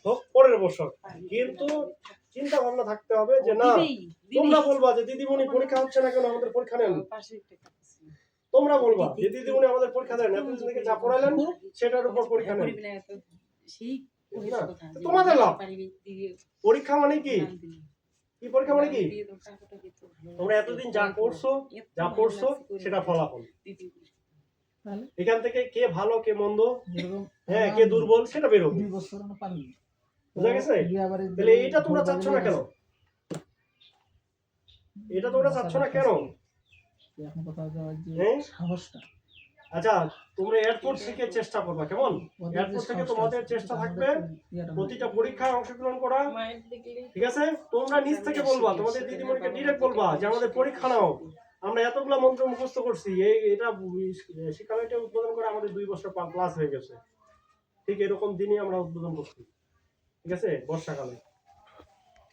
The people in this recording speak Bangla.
হোক পরের বছর, কিন্তু চিন্তা ভাবনা থাকতে হবে যে না তোমরা বলবা যে দিদিমণি পরীক্ষা হচ্ছে না কেন, আমাদের পরীক্ষা নেন। তোমরা বলবা যে দিদিমণি আমাদের পরীক্ষা দেন, এতদিন থেকে যা পড়ালেন সেটার উপর পরীক্ষা নেন। তোমাদের লাভ। পরীক্ষা মানে কি? কি পরীক্ষা মানে কি? তোমরা এতদিন যা করছো যা পড়ছো সেটা ফলাফল। এখান থেকে কে ভালো কে মন্দ, হ্যাঁ কে দুর্বল সেটা বেরোবে। বুঝা গেছে? তাহলে এটা তোমরা চাচ্ছ না কেন? এটা তোমরা চাচ্ছ না কেন? আচ্ছা, তোমরা এয়ারপোর্ট থেকে চেষ্টা করবা, কেমন? এয়ারপোর্ট থেকে তোমাদের চেষ্টা থাকবে প্রতিটা পরীক্ষায় অংশগ্রহণ করা, ঠিক আছে? তোমরা নিজ থেকে বলবা, তোমাদের দিদিমণিকে ডিরেক্ট বলবা যে আমাদের পরীক্ষা নাও, আমরা এতগুলা মন্ত্র মুখস্থ করছি, এটা শিক্ষালয়টা উদ্বোধন করে আমাদের 2 বছর প্লাস হয়ে গেছে। ঠিক এরকম দিনই আমরা উদ্বোধন করছি, ঠিক আছে, বর্ষাকালে।